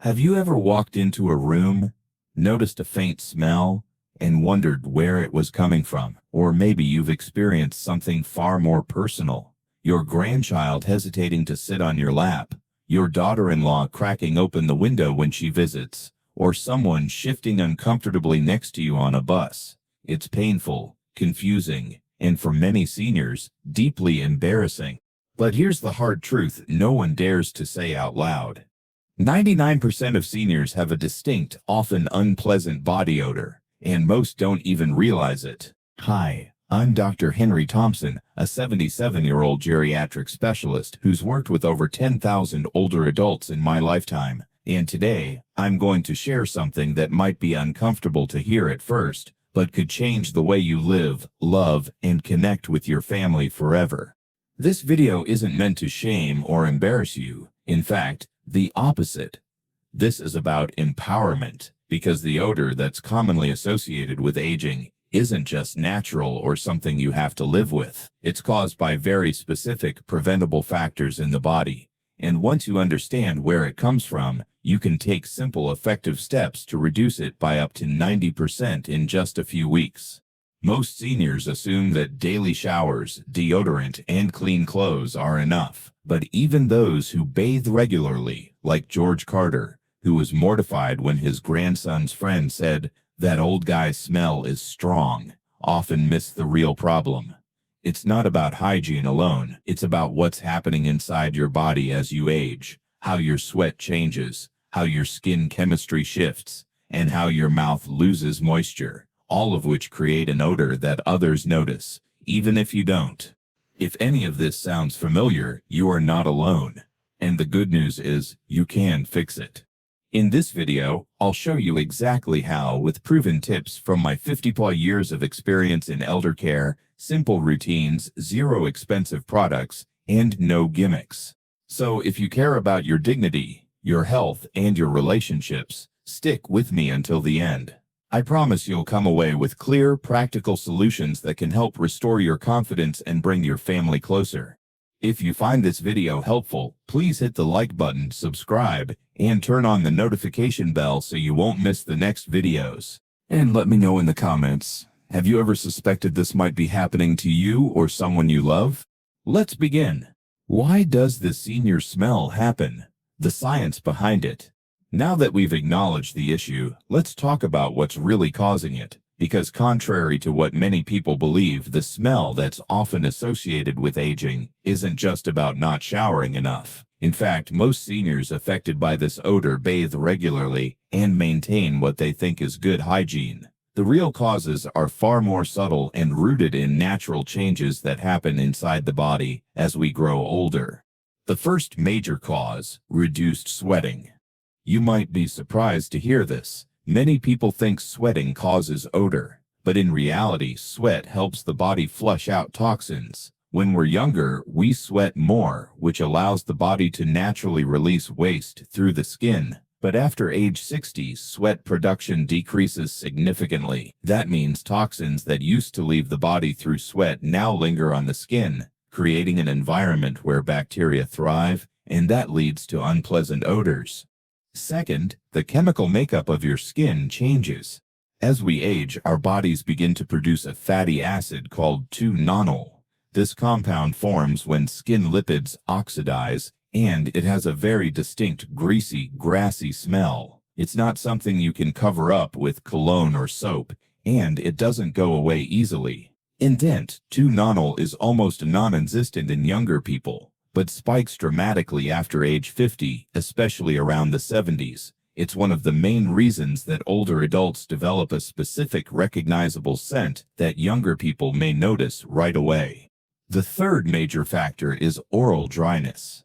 Have you ever walked into a room, noticed a faint smell, and wondered where it was coming from? Or maybe you've experienced something far more personal. Your grandchild hesitating to sit on your lap, your daughter-in-law cracking open the window when she visits, or someone shifting uncomfortably next to you on a bus. It's painful, confusing, and for many seniors, deeply embarrassing. But here's the hard truth no one dares to say out loud. 99% of seniors have a distinct, often unpleasant body odor, and most don't even realize it. Hi, I'm Dr. Henry Thompson, a 77-year-old geriatric specialist who's worked with over 10,000 older adults in my lifetime, and today, I'm going to share something that might be uncomfortable to hear at first, but could change the way you live, love, and connect with your family forever. This video isn't meant to shame or embarrass you. In fact, the opposite. This is about empowerment, because the odor that's commonly associated with aging isn't just natural or something you have to live with. It's caused by very specific preventable factors in the body. And once you understand where it comes from, you can take simple, effective steps to reduce it by up to 90% in just a few weeks. Most seniors assume that daily showers, deodorant, and clean clothes are enough. But even those who bathe regularly, like George Carter, who was mortified when his grandson's friend said, "That old guy's smell is strong," often miss the real problem. It's not about hygiene alone. It's about what's happening inside your body as you age, how your sweat changes, how your skin chemistry shifts, and how your mouth loses moisture, all of which create an odor that others notice, even if you don't. If any of this sounds familiar, you are not alone. And the good news is, you can fix it. In this video, I'll show you exactly how, with proven tips from my 50+ years of experience in elder care, simple routines, zero expensive products, and no gimmicks. So if you care about your dignity, your health, and your relationships, stick with me until the end. I promise you'll come away with clear, practical solutions that can help restore your confidence and bring your family closer. If you find this video helpful, please hit the like button, subscribe, and turn on the notification bell so you won't miss the next videos. And let me know in the comments, have you ever suspected this might be happening to you or someone you love? Let's begin. Why does the senior smell happen? The science behind it. Now that we've acknowledged the issue, let's talk about what's really causing it. Because contrary to what many people believe, the smell that's often associated with aging isn't just about not showering enough. In fact, most seniors affected by this odor bathe regularly and maintain what they think is good hygiene. The real causes are far more subtle and rooted in natural changes that happen inside the body as we grow older. The first major cause, reduced sweating. You might be surprised to hear this. Many people think sweating causes odor, but in reality, sweat helps the body flush out toxins. When we're younger, we sweat more, which allows the body to naturally release waste through the skin. But after age 60, sweat production decreases significantly. That means toxins that used to leave the body through sweat now linger on the skin, creating an environment where bacteria thrive, and that leads to unpleasant odors. Second, the chemical makeup of your skin changes. As we age, our bodies begin to produce a fatty acid called 2-nonylphenol. This compound forms when skin lipids oxidize, and it has a very distinct greasy, grassy smell. It's not something you can cover up with cologne or soap, and it doesn't go away easily. In dent, 2-nonylphenol is almost non-existent in younger people, but spikes dramatically after age 50, especially around the 70s. It's one of the main reasons that older adults develop a specific recognizable scent that younger people may notice right away. The third major factor is oral dryness.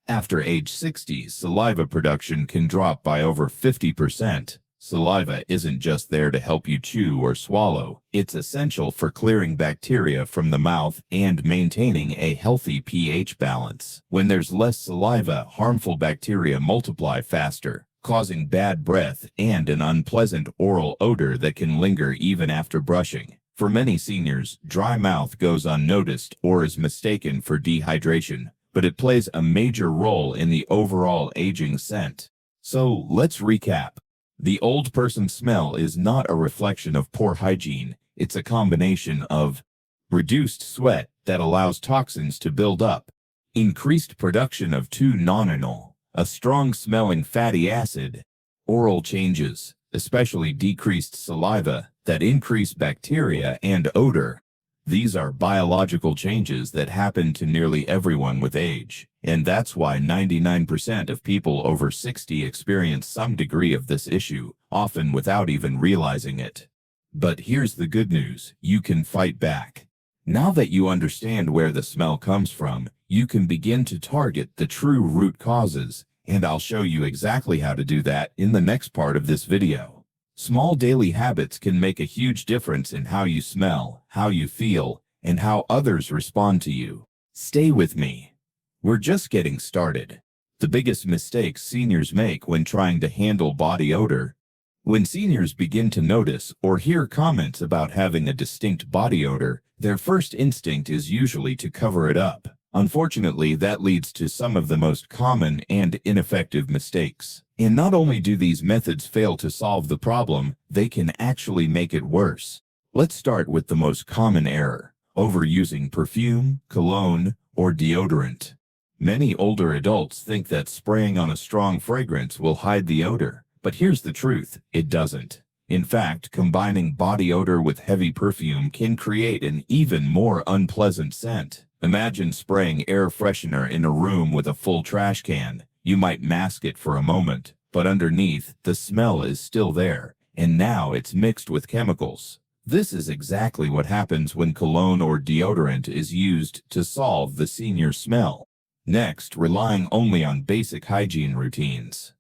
After age 60, saliva production can drop by over 50%. Saliva isn't just there to help you chew or swallow. It's essential for clearing bacteria from the mouth and maintaining a healthy pH balance. When there's less saliva, harmful bacteria multiply faster, causing bad breath and an unpleasant oral odor that can linger even after brushing. For many seniors, dry mouth goes unnoticed or is mistaken for dehydration, but it plays a major role in the overall aging scent. So let's recap. The old person smell is not a reflection of poor hygiene. It's a combination of reduced sweat that allows toxins to build up, increased production of 2-nonenal, a strong-smelling fatty acid, oral changes, especially decreased saliva, that increase bacteria and odor. These are biological changes that happen to nearly everyone with age, and that's why 99% of people over 60 experience some degree of this issue, often without even realizing it. But here's the good news: you can fight back. Now that you understand where the smell comes from, you can begin to target the true root causes, and I'll show you exactly how to do that in the next part of this video. Small daily habits can make a huge difference in how you smell, how you feel, and how others respond to you. Stay with me. We're just getting started. The biggest mistakes seniors make when trying to handle body odor. When seniors begin to notice or hear comments about having a distinct body odor, their first instinct is usually to cover it up. Unfortunately, that leads to some of the most common and ineffective mistakes. And not only do these methods fail to solve the problem, they can actually make it worse. Let's start with the most common error: overusing perfume, cologne, or deodorant. Many older adults think that spraying on a strong fragrance will hide the odor, but here's the truth: it doesn't. In fact, combining body odor with heavy perfume can create an even more unpleasant scent. Imagine spraying air freshener in a room with a full trash can. You might mask it for a moment, but underneath, the smell is still there, and now it's mixed with chemicals. This is exactly what happens when cologne or deodorant is used to solve the senior smell. Next, relying only on basic hygiene routines.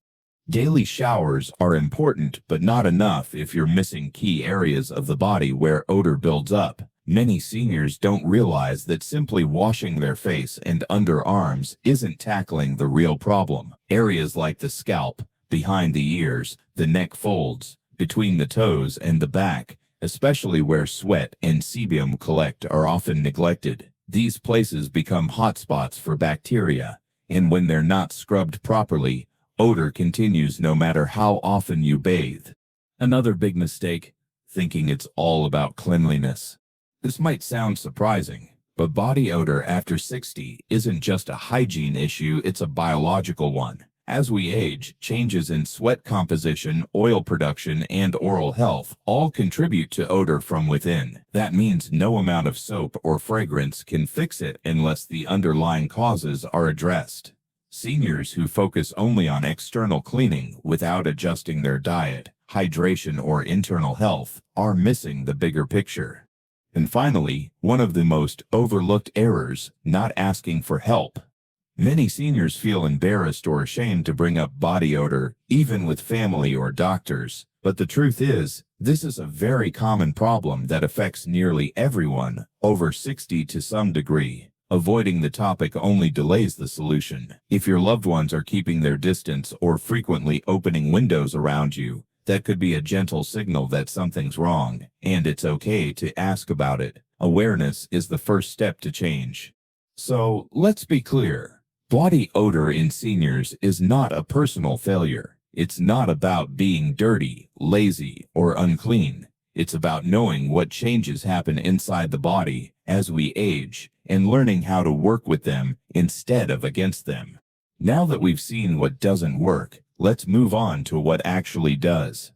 Daily showers are important, but not enough if you're missing key areas of the body where odor builds up. Many seniors don't realize that simply washing their face and underarms isn't tackling the real problem. Areas like the scalp, behind the ears, the neck folds, between the toes and the back, especially where sweat and sebum collect, are often neglected. These places become hotspots for bacteria, and when they're not scrubbed properly, odor continues no matter how often you bathe. Another big mistake: thinking it's all about cleanliness. This might sound surprising, but body odor after 60 isn't just a hygiene issue, it's a biological one. As we age, changes in sweat composition, oil production, and oral health all contribute to odor from within. That means no amount of soap or fragrance can fix it unless the underlying causes are addressed. Seniors who focus only on external cleaning without adjusting their diet, hydration, or internal health are missing the bigger picture. And finally, one of the most overlooked errors: not asking for help. Many seniors feel embarrassed or ashamed to bring up body odor, even with family or doctors. But the truth is, this is a very common problem that affects nearly everyone over 60 to some degree. Avoiding the topic only delays the solution. If your loved ones are keeping their distance or frequently opening windows around you, that could be a gentle signal that something's wrong, and it's okay to ask about it. Awareness is the first step to change. So, let's be clear. Body odor in seniors is not a personal failure. It's not about being dirty, lazy, or unclean. It's about knowing what changes happen inside the body as we age and learning how to work with them instead of against them. Now that we've seen what doesn't work, let's move on to what actually does.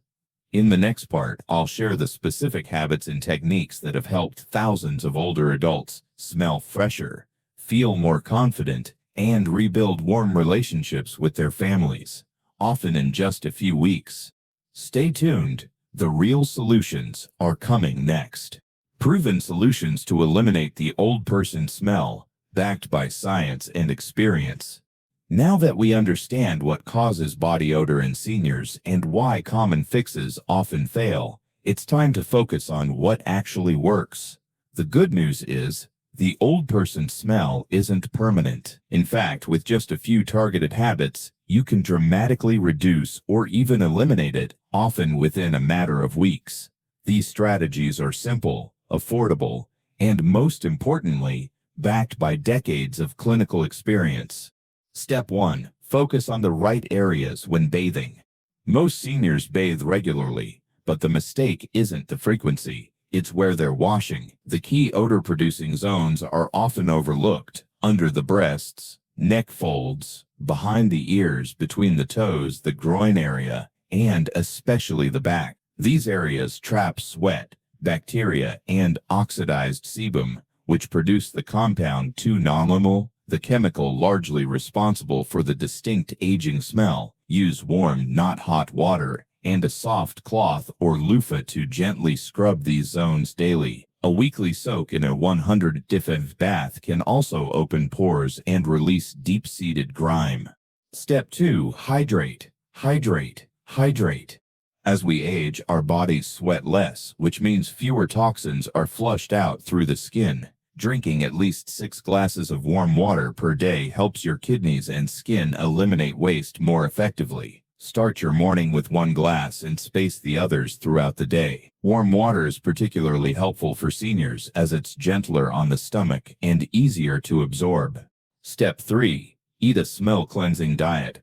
In the next part, I'll share the specific habits and techniques that have helped thousands of older adults smell fresher, feel more confident, and rebuild warm relationships with their families, often in just a few weeks. Stay tuned. The real solutions are coming next. Proven solutions to eliminate the old person smell, backed by science and experience. Now that we understand what causes body odor in seniors and why common fixes often fail, it's time to focus on what actually works. The good news is, the old person smell isn't permanent. In fact, with just a few targeted habits, you can dramatically reduce or even eliminate it, often within a matter of weeks. These strategies are simple, affordable, and most importantly, backed by decades of clinical experience. Step 1. Focus on the right areas when bathing. Most seniors bathe regularly, but the mistake isn't the frequency, it's where they're washing. The key odor-producing zones are often overlooked: under the breasts, neck folds, behind the ears, between the toes, the groin area, and especially the back. These areas trap sweat, bacteria, and oxidized sebum, which produce the compound 2-nonamyl, the chemical largely responsible for the distinct aging smell. Use warm, not hot water, and a soft cloth or loofah to gently scrub these zones daily. A weekly soak in a 100 dF bath can also open pores and release deep-seated grime. Step 2. Hydrate. Hydrate. Hydrate. As we age, our bodies sweat less, which means fewer toxins are flushed out through the skin. Drinking at least 6 glasses of warm water per day helps your kidneys and skin eliminate waste more effectively. Start your morning with 1 glass and space the others throughout the day. Warm water is particularly helpful for seniors as it's gentler on the stomach and easier to absorb. Step 3. Eat a smell-cleansing diet.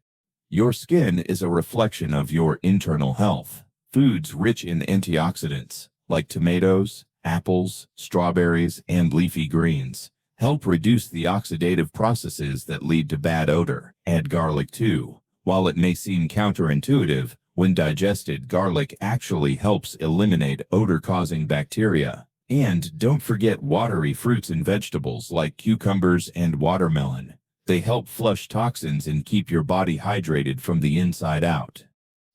Your skin is a reflection of your internal health. Foods rich in antioxidants, like tomatoes, apples, strawberries, and leafy greens, help reduce the oxidative processes that lead to bad odor. Add garlic too. While it may seem counterintuitive, when digested, garlic actually helps eliminate odor-causing bacteria. And don't forget watery fruits and vegetables like cucumbers and watermelon. They help flush toxins and keep your body hydrated from the inside out.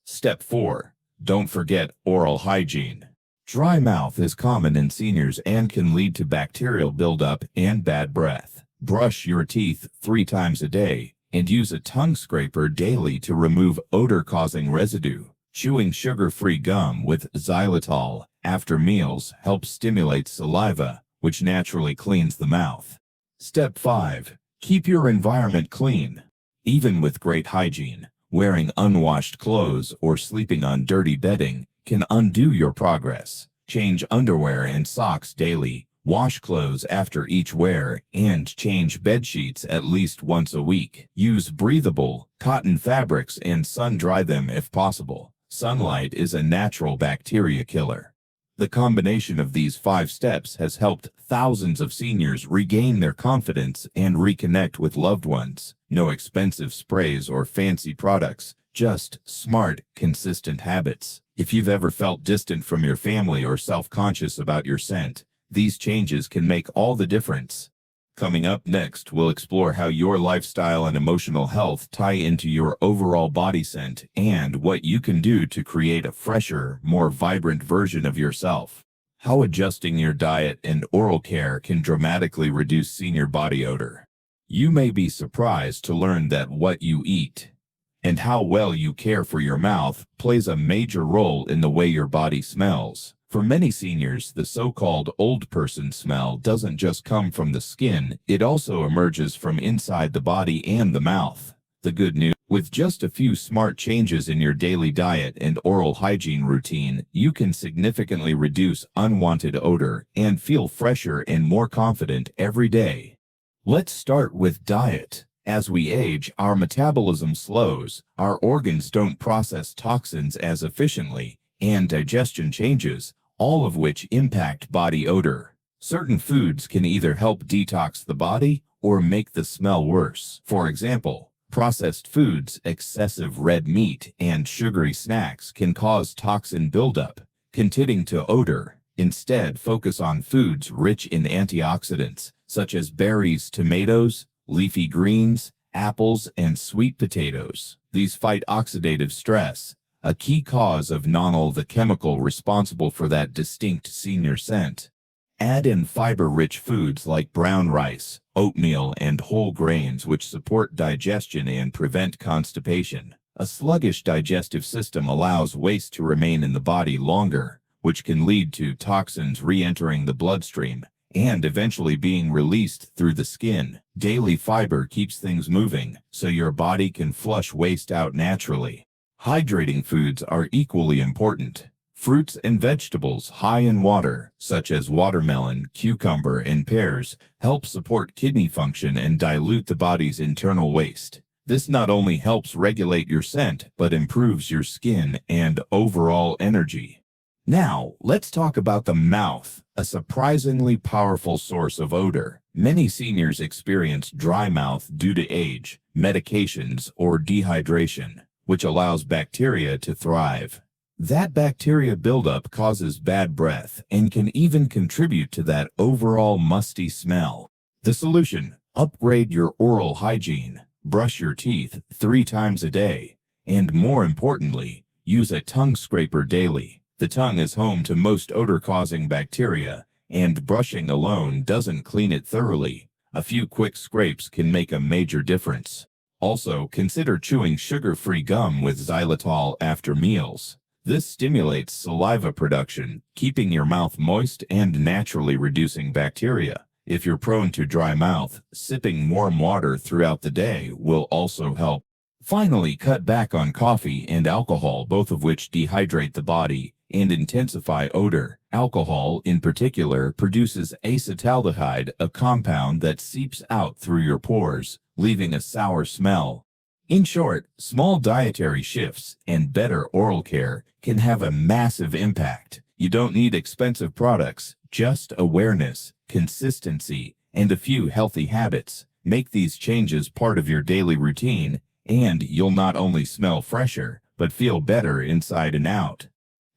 Step 4. Don't forget oral hygiene. Dry mouth is common in seniors and can lead to bacterial buildup and bad breath. Brush your teeth 3 times a day and use a tongue scraper daily to remove odor-causing residue. Chewing sugar-free gum with xylitol after meals helps stimulate saliva, which naturally cleans the mouth. Step 5. Keep your environment clean. Even with great hygiene, wearing unwashed clothes or sleeping on dirty bedding can undo your progress. Change underwear and socks daily, wash clothes after each wear, and change bed sheets at least once a week. Use breathable, cotton fabrics and sun-dry them if possible. Sunlight is a natural bacteria killer. The combination of these 5 steps has helped thousands of seniors regain their confidence and reconnect with loved ones. No expensive sprays or fancy products, just smart, consistent habits. If you've ever felt distant from your family or self-conscious about your scent, these changes can make all the difference. Coming up next, we'll explore how your lifestyle and emotional health tie into your overall body scent and what you can do to create a fresher, more vibrant version of yourself. How adjusting your diet and oral care can dramatically reduce senior body odor. You may be surprised to learn that what you eat and how well you care for your mouth plays a major role in the way your body smells. For many seniors, the so-called old person smell doesn't just come from the skin, it also emerges from inside the body and the mouth. The good news: with just a few smart changes in your daily diet and oral hygiene routine, you can significantly reduce unwanted odor and feel fresher and more confident every day. Let's start with diet. As we age, our metabolism slows, our organs don't process toxins as efficiently, and digestion changes, all of which impact body odor. Certain foods can either help detox the body or make the smell worse. For example, processed foods, excessive red meat, and sugary snacks can cause toxin buildup, contributing to odor. Instead, focus on foods rich in antioxidants, such as berries, tomatoes, leafy greens, apples, and sweet potatoes. These fight oxidative stress, a key cause of nonal, the chemical responsible for that distinct senior scent. Add in fiber-rich foods like brown rice, oatmeal, and whole grains, which support digestion and prevent constipation. A sluggish digestive system allows waste to remain in the body longer, which can lead to toxins re-entering the bloodstream and eventually being released through the skin. Daily fiber keeps things moving, so your body can flush waste out naturally. Hydrating foods are equally important. Fruits and vegetables high in water, such as watermelon, cucumber, and pears, help support kidney function and dilute the body's internal waste. This not only helps regulate your scent, but improves your skin and overall energy. Now, let's talk about the mouth, a surprisingly powerful source of odor. Many seniors experience dry mouth due to age, medications, or dehydration, which allows bacteria to thrive. That bacteria buildup causes bad breath and can even contribute to that overall musty smell. The solution: upgrade your oral hygiene. Brush your teeth 3 times a day, and more importantly, use a tongue scraper daily. The tongue is home to most odor-causing bacteria, and brushing alone doesn't clean it thoroughly. A few quick scrapes can make a major difference. Also, consider chewing sugar-free gum with xylitol after meals. This stimulates saliva production, keeping your mouth moist and naturally reducing bacteria. If you're prone to dry mouth, sipping warm water throughout the day will also help. Finally, cut back on coffee and alcohol, both of which dehydrate the body and intensify odor. Alcohol, in particular, produces acetaldehyde, a compound that seeps out through your pores, leaving a sour smell. In short, small dietary shifts and better oral care can have a massive impact. You don't need expensive products, just awareness, consistency, and a few healthy habits. Make these changes part of your daily routine, and you'll not only smell fresher, but feel better inside and out.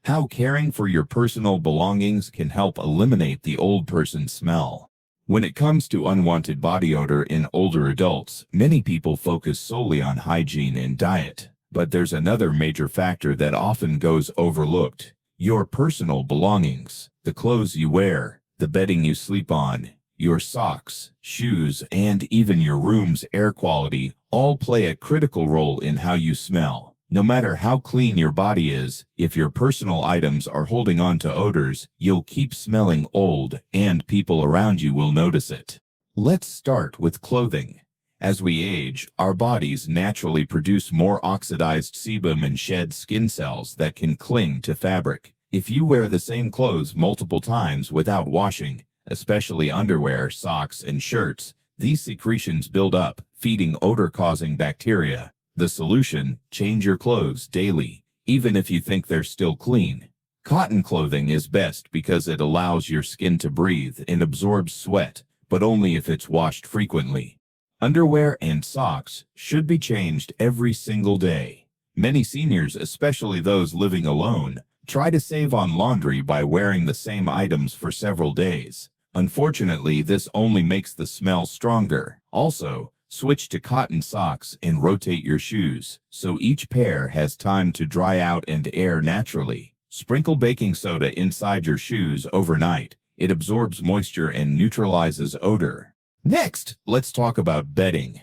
How caring for your personal belongings can help eliminate the old person smell. When it comes to unwanted body odor in older adults, many people focus solely on hygiene and diet. But there's another major factor that often goes overlooked: your personal belongings. The clothes you wear, the bedding you sleep on, your socks, shoes, and even your room's air quality all play a critical role in how you smell. No matter how clean your body is, if your personal items are holding on to odors, you'll keep smelling old, and people around you will notice it. Let's start with clothing. As we age, our bodies naturally produce more oxidized sebum and shed skin cells that can cling to fabric. If you wear the same clothes multiple times without washing, especially underwear, socks, and shirts, these secretions build up, feeding odor-causing bacteria. The solution: change your clothes daily, even if you think they're still clean. Cotton clothing is best because it allows your skin to breathe and absorb sweat, but only if it's washed frequently. Underwear and socks should be changed every single day. Many seniors, especially those living alone, try to save on laundry by wearing the same items for several days. Unfortunately, this only makes the smell stronger. Also, switch to cotton socks and rotate your shoes, so each pair has time to dry out and air naturally. Sprinkle baking soda inside your shoes overnight. It absorbs moisture and neutralizes odor. Next, let's talk about bedding.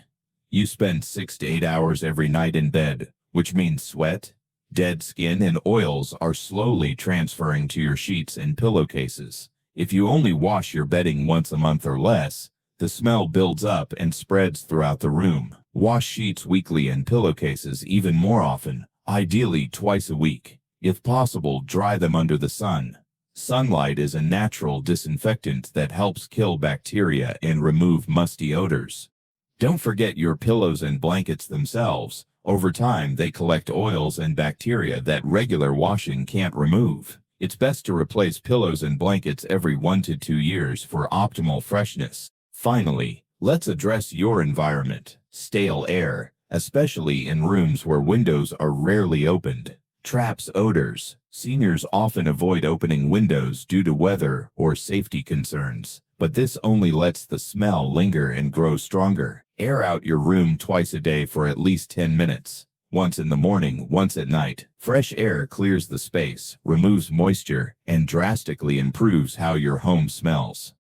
You spend 6 to 8 hours every night in bed, which means sweat, dead skin, and oils are slowly transferring to your sheets and pillowcases. If you only wash your bedding once a month or less, the smell builds up and spreads throughout the room. Wash sheets weekly and pillowcases even more often, ideally twice a week. If possible, dry them under the sun. Sunlight is a natural disinfectant that helps kill bacteria and remove musty odors. Don't forget your pillows and blankets themselves. Over time, they collect oils and bacteria that regular washing can't remove. It's best to replace pillows and blankets every 1 to 2 years for optimal freshness. Finally, let's address your environment. Stale air, especially in rooms where windows are rarely opened, traps odors. Seniors often avoid opening windows due to weather or safety concerns, but this only lets the smell linger and grow stronger. Air out your room twice a day for at least 10 minutes. Once in the morning, once at night. Fresh air clears the space, removes moisture, and drastically improves how your home smells.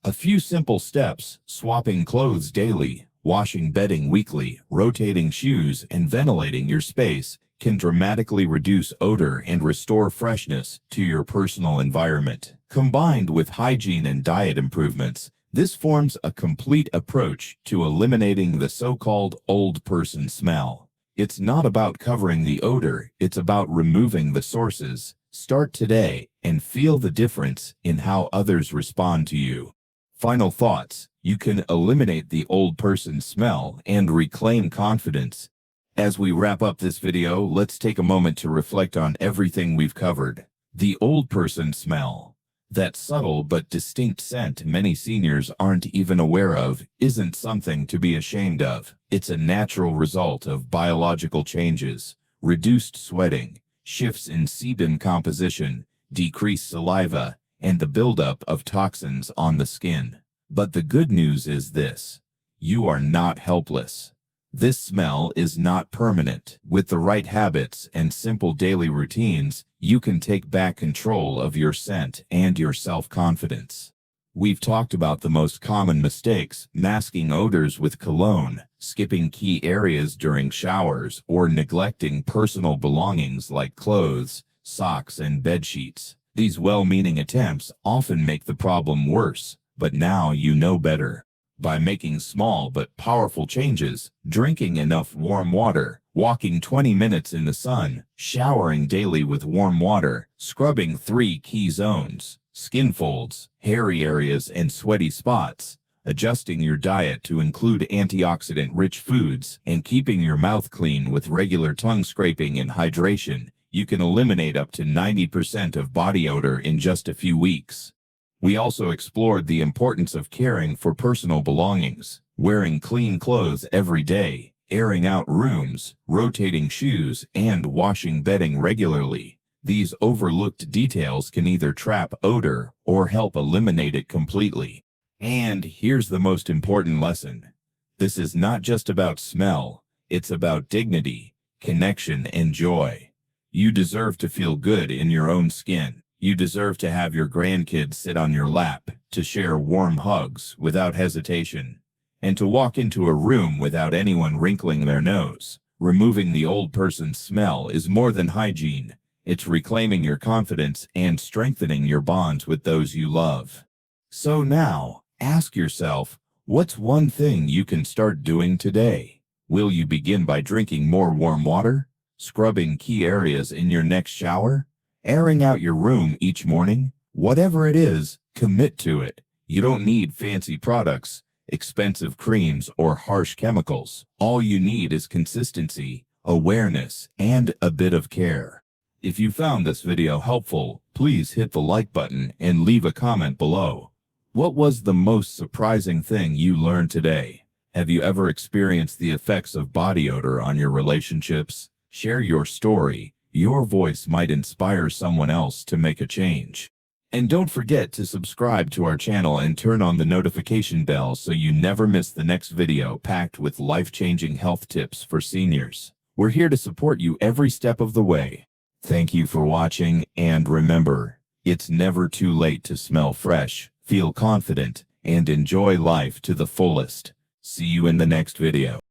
A few simple steps: swapping clothes daily, washing bedding weekly, rotating shoes, and ventilating your space can dramatically reduce odor and restore freshness to your personal environment. Combined with hygiene and diet improvements, this forms a complete approach to eliminating the so-called old person smell. It's not about covering the odor, it's about removing the sources. Start today and feel the difference in how others respond to you. Final thoughts: You can eliminate the old person smell and reclaim confidence. As we wrap up this video, let's take a moment to reflect on everything we've covered. The old person smell, that subtle but distinct scent many seniors aren't even aware of, isn't something to be ashamed of. It's a natural result of biological changes, reduced sweating, shifts in sebum composition, decreased saliva, and the buildup of toxins on the skin. But the good news is this: you are not helpless. This smell is not permanent. With the right habits and simple daily routines, you can take back control of your scent and your self-confidence. We've talked about the most common mistakes: masking odors with cologne, skipping key areas during showers, or neglecting personal belongings like clothes, socks, and bed sheets. These well-meaning attempts often make the problem worse, but now you know better. By making small but powerful changes, drinking enough warm water, walking 20 minutes in the sun, showering daily with warm water, scrubbing 3 key zones: skin folds, hairy areas, and sweaty spots, adjusting your diet to include antioxidant-rich foods, and keeping your mouth clean with regular tongue scraping and hydration, you can eliminate up to 90% of body odor in just a few weeks. We also explored the importance of caring for personal belongings, wearing clean clothes every day, airing out rooms, rotating shoes, and washing bedding regularly. These overlooked details can either trap odor or help eliminate it completely. And here's the most important lesson: this is not just about smell, it's about dignity, connection, and joy. You deserve to feel good in your own skin. You deserve to have your grandkids sit on your lap, to share warm hugs without hesitation, and to walk into a room without anyone wrinkling their nose. Removing the old person's smell is more than hygiene. It's reclaiming your confidence and strengthening your bonds with those you love. So now, ask yourself, what's one thing you can start doing today? Will you begin by drinking more warm water, scrubbing key areas in your next shower, airing out your room each morning? Whatever it is, commit to it. You don't need fancy products, expensive creams, or harsh chemicals. All you need is consistency, awareness, and a bit of care. If you found this video helpful, please hit the like button and leave a comment below. What was the most surprising thing you learned today? Have you ever experienced the effects of body odor on your relationships? Share your story. Your voice might inspire someone else to make a change. And don't forget to subscribe to our channel and turn on the notification bell so you never miss the next video packed with life-changing health tips for seniors. We're here to support you every step of the way. Thank you for watching, and remember, it's never too late to smell fresh, feel confident, and enjoy life to the fullest. See you in the next video.